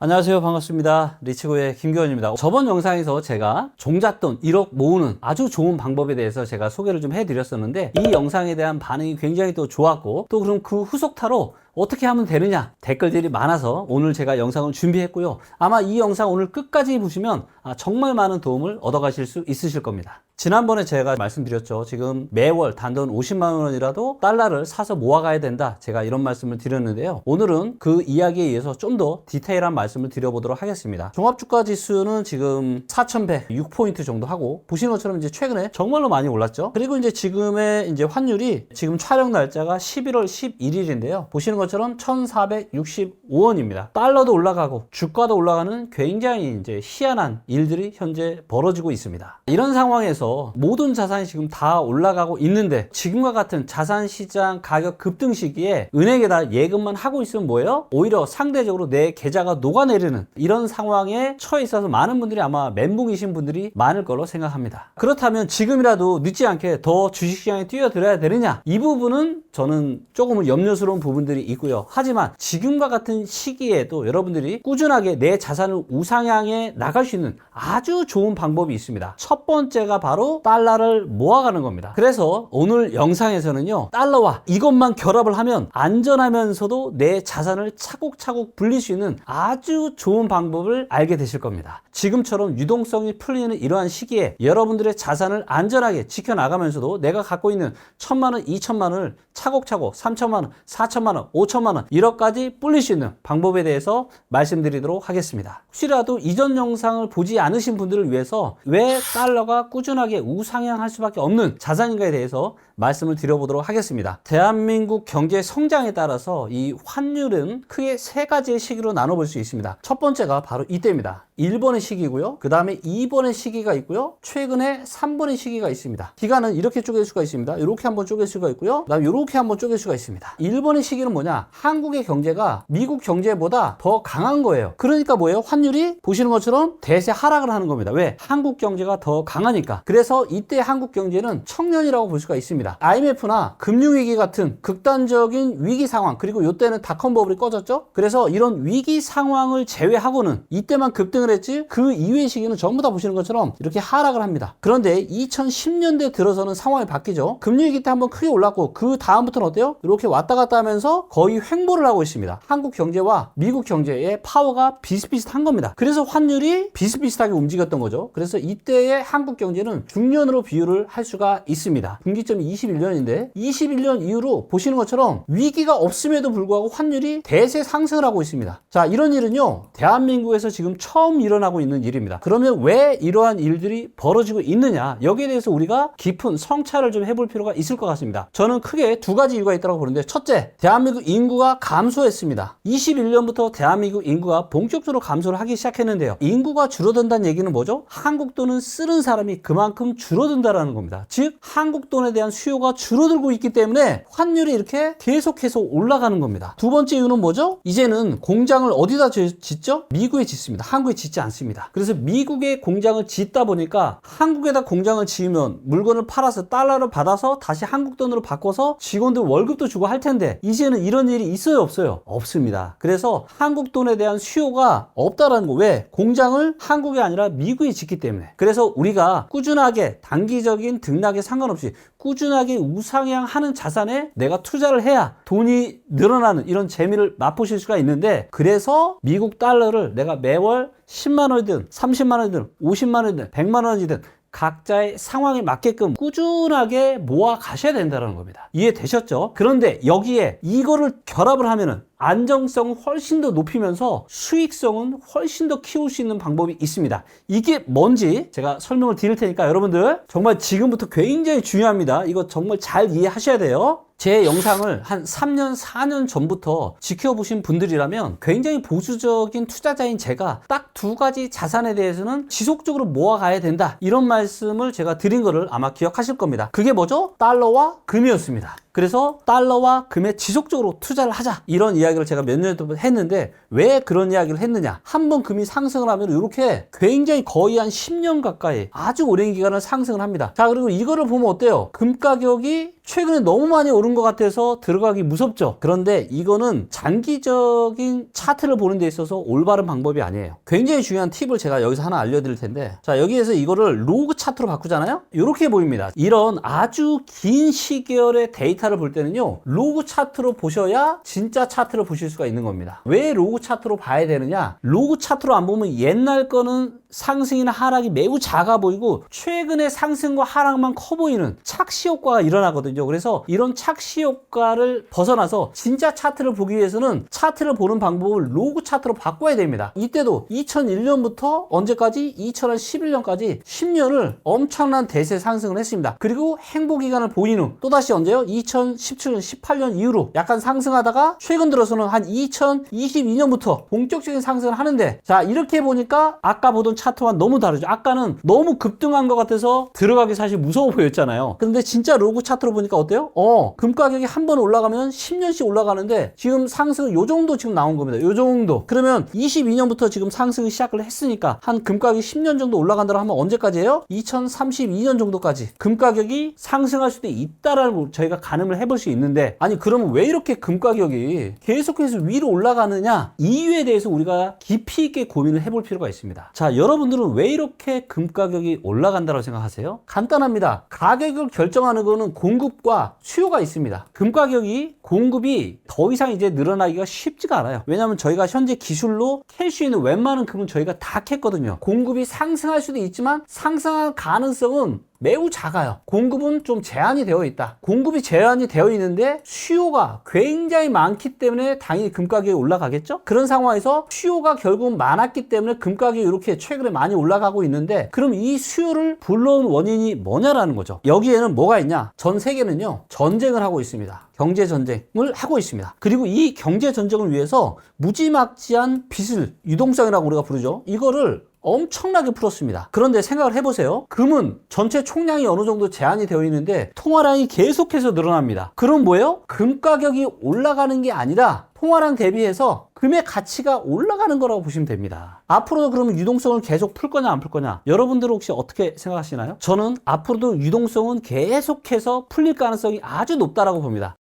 안녕하세요. 반갑습니다. 리치고의 김규원입니다. 저번 영상에서 제가 종잣돈 1억 모으는 아주 좋은 방법에 대해서 제가 소개를 좀 해드렸었는데 이 영상에 대한 반응이 굉장히 또 좋았고 또 그럼 그 후속타로 어떻게 하면 되느냐 댓글들이 많아서 오늘 제가 영상을 준비했고요. 아마 이 영상 오늘 끝까지 보시면 정말 많은 도움을 얻어가실 수 있으실 겁니다. 지난번에 제가 말씀드렸죠. 지금 매월 단돈 50만 원이라도 달러를 사서 모아가야 된다. 제가 이런 말씀을 드렸는데요. 오늘은 그 이야기에 의해서 좀 더 디테일한 말씀을 드려보도록 하겠습니다. 종합주가 지수는 지금 4,106포인트 정도 하고 보시는 것처럼 이제 최근에 정말로 많이 올랐죠. 그리고 이제 지금의 이제 환율이 지금 촬영 날짜가 11월 11일인데요. 보시는 것처럼 1,465원입니다. 달러도 올라가고 주가도 올라가는 굉장히 이제 희한한 일들이 현재 벌어지고 있습니다. 이런 상황에서 모든 자산이 지금 다 올라가고 있는데 지금과 같은 자산시장 가격 급등 시기에 은행에다 예금만 하고 있으면 뭐예요? 오히려 상대적으로 내 계좌가 녹아내리는 이런 상황에 처해 있어서 많은 분들이 아마 멘붕이신 분들이 많을 거로 생각합니다. 그렇다면 지금이라도 늦지 않게 더 주식시장에 뛰어들어야 되느냐? 이 부분은 저는 조금은 염려스러운 부분들이 있고요. 하지만 지금과 같은 시기에도 여러분들이 꾸준하게 내 자산을 우상향해 나갈 수 있는 아주 좋은 방법이 있습니다. 첫 번째가 바로 달러를 모아가는 겁니다. 그래서 오늘 영상에서는요, 달러와 이것만 결합을 하면 안전하면서도 내 자산을 차곡차곡 불릴 수 있는 아주 좋은 방법을 알게 되실 겁니다. 지금처럼 유동성이 풀리는 이러한 시기에 여러분들의 자산을 안전하게 지켜나가면서도 내가 갖고 있는 1,000만 원, 2,000만 원을 차곡차곡 3,000만 원, 4,000만 원, 5,000만 원 1억까지 불릴 수 있는 방법에 대해서 말씀드리도록 하겠습니다. 혹시라도 이전 영상을 보지 않으신 분들을 위해서 왜 달러가 꾸준하게 우상향할 수밖에 없는 자산인가에 대해서 말씀을 드려보도록 하겠습니다. 대한민국 경제 성장에 따라서 이 환율은 크게 세 가지의 시기로 나눠볼 수 있습니다. 첫 번째가 바로 이때입니다. 1번의 시기고요. 그 다음에 2번의 시기가 있고요. 최근에 3번의 시기가 있습니다. 기간은 이렇게 쪼갤 수가 있습니다. 이렇게 한번 쪼갤 수가 있고요. 그 다음에 이렇게 한번 쪼갤 수가 있습니다. 1번의 시기는 뭐냐? 한국의 경제가 미국 경제보다 더 강한 거예요. 그러니까 뭐예요? 환율이 보시는 것처럼 대세 하락을 하는 겁니다. 왜? 한국 경제가 더 강하니까. 그래서 이때 한국 경제는 청년이라고 볼 수가 있습니다. IMF나 금융위기 같은 극단적인 위기 상황, 그리고 이때는 닷컴 버블이 꺼졌죠? 그래서 이런 위기 상황을 제외하고는 이때만 급등을 했지 그 이후의 시기는 전부 다 보시는 것처럼 이렇게 하락을 합니다. 그런데 2010년대 들어서는 상황이 바뀌죠. 금융위기 때 한번 크게 올랐고 그 다음부터는 어때요? 이렇게 왔다 갔다 하면서 거의 횡보를 하고 있습니다. 한국 경제와 미국 경제의 파워가 비슷비슷한 겁니다. 그래서 환율이 비슷비슷하게 움직였던 거죠. 그래서 이때의 한국 경제는 중년으로 비유를 할 수가 있습니다. 분기점이 21년인데 21년 이후로 보시는 것처럼 위기가 없음에도 불구하고 환율이 대세 상승을 하고 있습니다. 자, 이런 일은요, 대한민국에서 지금 처음 일어나고 있는 일입니다. 그러면 왜 이러한 일들이 벌어지고 있느냐? 여기에 대해서 우리가 깊은 성찰을 좀 해볼 필요가 있을 것 같습니다. 저는 크게 두 가지 이유가 있다고 보는데, 첫째, 대한민국 인구가 감소했습니다. 21년부터 대한민국 인구가 본격적으로 감소를 하기 시작했는데요. 인구가 줄어든다는 얘기는 뭐죠? 한국 돈을 쓰는 사람이 그만큼 줄어든다라는 겁니다. 즉, 한국 돈에 대한 수요가 줄어들고 있기 때문에 환율이 이렇게 계속해서 올라가는 겁니다. 두 번째 이유는 뭐죠? 이제는 공장을 어디다 짓죠? 미국에 짓습니다. 한국에 짓지 않습니다. 그래서 미국에 공장을 짓다 보니까 한국에다 공장을 지으면 물건을 팔아서 달러를 받아서 다시 한국 돈으로 바꿔서 직원들 월급도 주고 할 텐데 이제는 이런 일이 있어요, 없어요? 없습니다. 그래서 한국 돈에 대한 수요가 없다라는 거. 왜? 공장을 한국이 아니라 미국에 짓기 때문에. 그래서 우리가 꾸준하게 단기적인 등락에 상관없이 꾸준하게 우상향하는 자산에 내가 투자를 해야 돈이 늘어나는 이런 재미를 맛보실 수가 있는데, 그래서 미국 달러를 내가 매월 10만 원이든 30만 원이든 50만 원이든 100만 원이든 각자의 상황에 맞게끔 꾸준하게 모아 가셔야 된다는 겁니다. 이해되셨죠? 그런데 여기에 이거를 결합을 하면은 안정성을 훨씬 더 높이면서 수익성은 훨씬 더 키울 수 있는 방법이 있습니다. 이게 뭔지 제가 설명을 드릴 테니까 여러분들 정말 지금부터 굉장히 중요합니다. 이거 정말 잘 이해하셔야 돼요. 제 영상을 한 3년, 4년 전부터 지켜보신 분들이라면 굉장히 보수적인 투자자인 제가 딱 두 가지 자산에 대해서는 지속적으로 모아가야 된다, 이런 말씀을 제가 드린 거를 아마 기억하실 겁니다. 그게 뭐죠? 달러와 금이었습니다. 그래서 달러와 금에 지속적으로 투자를 하자, 이런 이야기를 제가 몇 년 동안 했는데, 왜 그런 이야기를 했느냐? 한번 금이 상승을 하면 이렇게 굉장히 거의 한 10년 가까이 아주 오랜 기간을 상승을 합니다. 자, 그리고 이거를 보면 어때요? 금 가격이 최근에 너무 많이 오른 것 같아서 들어가기 무섭죠. 그런데 이거는 장기적인 차트를 보는 데 있어서 올바른 방법이 아니에요. 굉장히 중요한 팁을 제가 여기서 하나 알려드릴 텐데, 자, 여기에서 이거를 로그 차트로 바꾸잖아요. 이렇게 보입니다. 이런 아주 긴 시계열의 데이터를 볼 때는요, 로그 차트로 보셔야 진짜 차트를 보실 수가 있는 겁니다. 왜 로그 차트로 봐야 되느냐? 로그 차트로 안 보면 옛날 거는 상승이나 하락이 매우 작아 보이고 최근의 상승과 하락만 커 보이는 착시 효과가 일어나거든요. 그래서 이런 착시 효과를 벗어나서 진짜 차트를 보기 위해서는 차트를 보는 방법을 로그 차트로 바꿔야 됩니다. 이때도 2001년부터 언제까지? 2011년까지 10년을 엄청난 대세 상승을 했습니다. 그리고 행보기간을 보인 후 또다시 언제요? 2017년, 18년 이후로 약간 상승하다가 최근 들어서는 한 2022년부터 본격적인 상승을 하는데, 자, 이렇게 보니까 아까 보던 차트와 너무 다르죠. 아까는 너무 급등한 것 같아서 들어가기 사실 무서워 보였잖아요. 근데 진짜 로그 차트로 보니까 어때요? 금 가격이 한 번 올라가면 10년씩 올라가는데 지금 상승은 요 정도 지금 나온 겁니다. 요 정도. 그러면 22년부터 지금 상승을 시작을 했으니까 한 금 가격이 10년 정도 올라간다고 하면 언제까지예요? 2032년 정도까지 금 가격이 상승할 수도 있다라는 걸 저희가 가늠을 해볼 수 있는데, 아니 그러면 왜 이렇게 금 가격이 계속해서 위로 올라가느냐? 이유에 대해서 우리가 깊이 있게 고민을 해볼 필요가 있습니다. 자, 여러분들은 왜 이렇게 금 가격이 올라간다고 생각하세요? 간단합니다. 가격을 결정하는 거는 공급과 수요가 있습니다. 금 가격이 공급이 더 이상 이제 늘어나기가 쉽지가 않아요. 왜냐하면 저희가 현재 기술로 캘 수 있는 웬만한 금은 저희가 다 캤거든요. 공급이 상승할 수도 있지만 상승할 가능성은 매우 작아요. 공급은 좀 제한이 되어 있다. 공급이 제한이 되어 있는데 수요가 굉장히 많기 때문에 당연히 금 가격이 올라가겠죠? 그런 상황에서 수요가 결국은 많았기 때문에 금 가격이 이렇게 최근에 많이 올라가고 있는데, 그럼 이 수요를 불러온 원인이 뭐냐라는 거죠. 여기에는 뭐가 있냐? 전 세계는요, 전쟁을 하고 있습니다. 경제 전쟁을 하고 있습니다. 그리고 이 경제 전쟁을 위해서 무지막지한 빚을, 유동성이라고 우리가 부르죠. 이거를 엄청나게 풀었습니다. 그런데 생각을 해보세요. 금은 전체 총량이 어느 정도 제한이 되어 있는데 통화량이 계속해서 늘어납니다. 그럼 뭐예요? 금 가격이 올라가는 게 아니라 통화량 대비해서 금의 가치가 올라가는 거라고 보시면 됩니다. 앞으로도 그러면 유동성을 계속 풀 거냐 안 풀 거냐? 여러분들은 혹시 어떻게 생각하시나요? 저는 앞으로도 유동성은 계속해서 풀릴 가능성이 아주 높다라고 봅니다.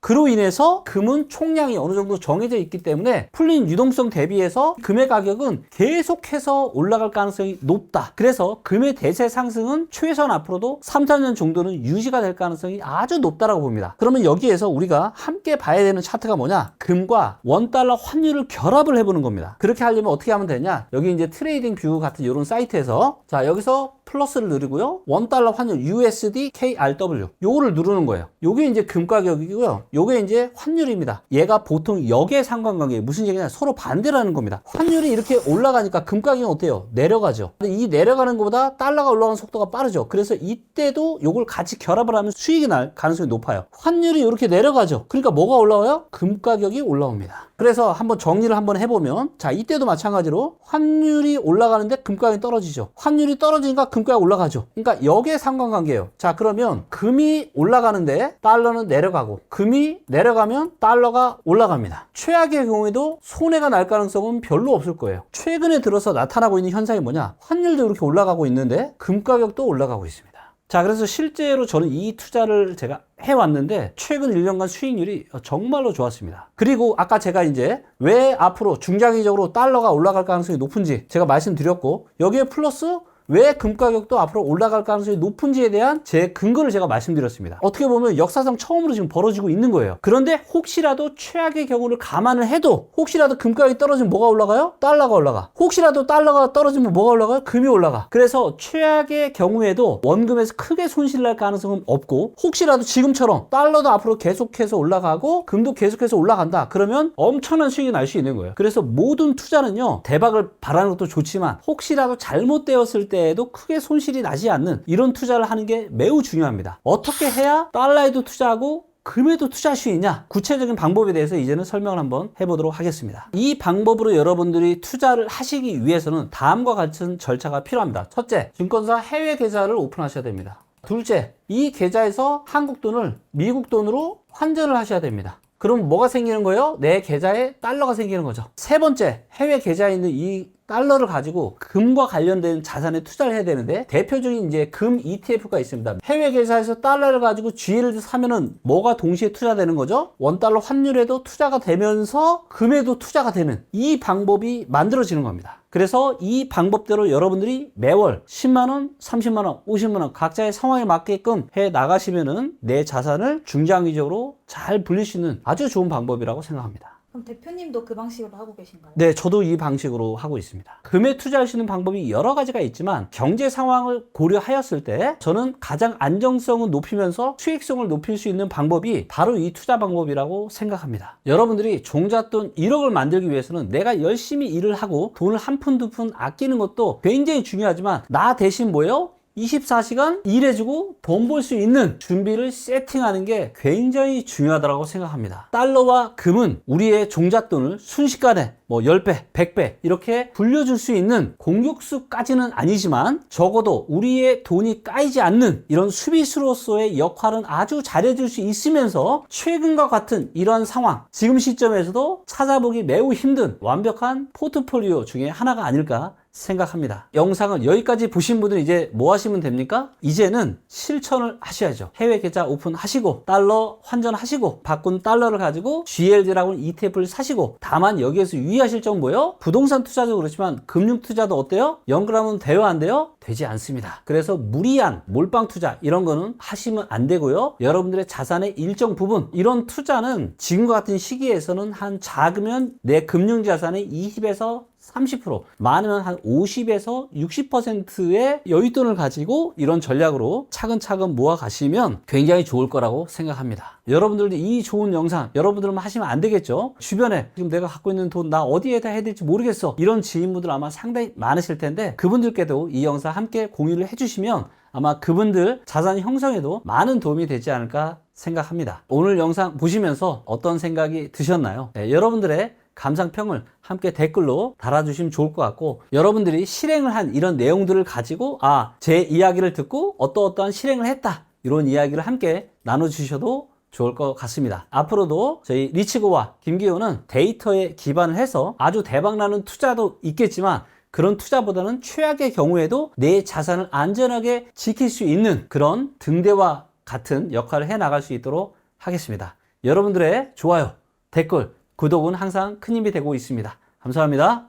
그로 인해서 금은 총량이 어느 정도 정해져 있기 때문에 풀린 유동성 대비해서 금의 가격은 계속해서 올라갈 가능성이 높다. 그래서 금의 대세 상승은 최소한 앞으로도 3, 4년 정도는 유지가 될 가능성이 아주 높다라고 봅니다. 그러면 여기에서 우리가 함께 봐야 되는 차트가 뭐냐? 금과 원달러 환율을 결합을 해보는 겁니다. 그렇게 하려면 어떻게 하면 되냐? 여기 이제 트레이딩 뷰 같은 이런 사이트에서, 자, 여기서 플러스를 누르고요. 원달러 환율 USD KRW 요거를 누르는 거예요. 요게 이제 금 가격이고요. 요게 이제 환율입니다. 얘가 보통 역의 상관관계예요. 무슨 얘기냐? 서로 반대라는 겁니다. 환율이 이렇게 올라가니까 금 가격이 어때요? 내려가죠. 근데 이 내려가는 것보다 달러가 올라가는 속도가 빠르죠. 그래서 이때도 요걸 같이 결합을 하면 수익이 날 가능성이 높아요. 환율이 이렇게 내려가죠. 그러니까 뭐가 올라와요? 금 가격이 올라옵니다. 그래서 한번 정리를 한번 해보면, 자, 이때도 마찬가지로 환율이 올라가는데 금 가격이 떨어지죠. 환율이 떨어지니까 금 가격이 올라가죠. 그러니까 역의 상관관계예요. 자, 그러면 금이 올라가는데 달러는 내려가고, 금이 내려가면 달러가 올라갑니다. 최악의 경우에도 손해가 날 가능성은 별로 없을 거예요. 최근에 들어서 나타나고 있는 현상이 뭐냐? 환율도 이렇게 올라가고 있는데 금 가격도 올라가고 있습니다. 자, 그래서 실제로 저는 이 투자를 제가 해왔는데 최근 1년간 수익률이 정말로 좋았습니다. 그리고 아까 제가 이제 왜 앞으로 중장기적으로 달러가 올라갈 가능성이 높은지 제가 말씀드렸고, 여기에 플러스 왜 금 가격도 앞으로 올라갈 가능성이 높은지에 대한 제 근거를 제가 말씀드렸습니다. 어떻게 보면 역사상 처음으로 지금 벌어지고 있는 거예요. 그런데 혹시라도 최악의 경우를 감안을 해도 혹시라도 금 가격이 떨어지면 뭐가 올라가요? 달러가 올라가. 혹시라도 달러가 떨어지면 뭐가 올라가요? 금이 올라가. 그래서 최악의 경우에도 원금에서 크게 손실 날 가능성은 없고, 혹시라도 지금처럼 달러도 앞으로 계속해서 올라가고 금도 계속해서 올라간다. 그러면 엄청난 수익이 날 수 있는 거예요. 그래서 모든 투자는요, 대박을 바라는 것도 좋지만 혹시라도 잘못되었을 때 에도 크게 손실이 나지 않는 이런 투자를 하는 게 매우 중요합니다. 어떻게 해야 달러에도 투자하고 금에도 투자할 수 있냐? 구체적인 방법에 대해서 이제는 설명을 한번 해보도록 하겠습니다. 이 방법으로 여러분들이 투자를 하시기 위해서는 다음과 같은 절차가 필요합니다. 첫째, 증권사 해외 계좌를 오픈하셔야 됩니다. 둘째, 이 계좌에서 한국 돈을 미국 돈으로 환전을 하셔야 됩니다. 그럼 뭐가 생기는 거예요? 내 계좌에 달러가 생기는 거죠. 세 번째, 해외 계좌에 있는 이 달러를 가지고 금과 관련된 자산에 투자를 해야 되는데, 대표적인 이제 금 ETF가 있습니다. 해외 계좌에서 달러를 가지고 GL을 사면은 뭐가 동시에 투자되는 거죠? 원달러 환율에도 투자가 되면서 금에도 투자가 되는 이 방법이 만들어지는 겁니다. 그래서 이 방법대로 여러분들이 매월 10만원, 30만원, 50만원 각자의 상황에 맞게끔 해 나가시면은 내 자산을 중장기적으로 잘 불릴 수 있는 아주 좋은 방법이라고 생각합니다. 그럼 대표님도 그 방식으로 하고 계신가요? 네, 저도 이 방식으로 하고 있습니다. 금에 투자할 수 있는 방법이 여러 가지가 있지만 경제 상황을 고려하였을 때 저는 가장 안정성을 높이면서 수익성을 높일 수 있는 방법이 바로 이 투자 방법이라고 생각합니다. 여러분들이 종잣돈 1억을 만들기 위해서는 내가 열심히 일을 하고 돈을 한 푼 두 푼 아끼는 것도 굉장히 중요하지만, 나 대신 뭐예요? 24시간 일해주고 돈 벌 수 있는 준비를 세팅하는 게 굉장히 중요하다고 생각합니다. 달러와 금은 우리의 종잣돈을 순식간에 뭐 10배, 100배 이렇게 불려줄 수 있는 공격수까지는 아니지만 적어도 우리의 돈이 까이지 않는 이런 수비수로서의 역할은 아주 잘해줄 수 있으면서 최근과 같은 이러한 상황, 지금 시점에서도 찾아보기 매우 힘든 완벽한 포트폴리오 중에 하나가 아닐까 생각합니다. 영상을 여기까지 보신 분들은 이제 뭐 하시면 됩니까? 이제는 실천을 하셔야죠. 해외 계좌 오픈하시고 달러 환전하시고 바꾼 달러를 가지고 GLD라고 하는 ETF를 사시고, 다만 여기에서 유의하실 점 뭐예요? 부동산 투자도 그렇지만 금융 투자도 어때요? 연결하면 돼요, 안 돼요? 되지 않습니다. 그래서 무리한 몰빵 투자 이런 거는 하시면 안 되고요. 여러분들의 자산의 일정 부분, 이런 투자는 지금과 같은 시기에서는 한 작으면 내 금융 자산의 20에서 30%, 많으면 한 50에서 60%의 여윳돈을 가지고 이런 전략으로 차근차근 모아 가시면 굉장히 좋을 거라고 생각합니다. 여러분들도 이 좋은 영상 여러분들만 하시면 안 되겠죠? 주변에 지금 내가 갖고 있는 돈 나 어디에다 해야 될지 모르겠어, 이런 지인분들 아마 상당히 많으실 텐데, 그분들께도 이 영상 함께 공유를 해주시면 아마 그분들 자산 형성에도 많은 도움이 되지 않을까 생각합니다. 오늘 영상 보시면서 어떤 생각이 드셨나요? 네, 여러분들의 감상평을 함께 댓글로 달아주시면 좋을 것 같고, 여러분들이 실행을 한 이런 내용들을 가지고 제 이야기를 듣고 어떠어떠한 실행을 했다, 이런 이야기를 함께 나눠주셔도 좋을 것 같습니다. 앞으로도 저희 리치고와 김기호는 데이터에 기반을 해서 아주 대박나는 투자도 있겠지만, 그런 투자보다는 최악의 경우에도 내 자산을 안전하게 지킬 수 있는 그런 등대와 같은 역할을 해 나갈 수 있도록 하겠습니다. 여러분들의 좋아요, 댓글, 구독은 항상 큰 힘이 되고 있습니다. 감사합니다.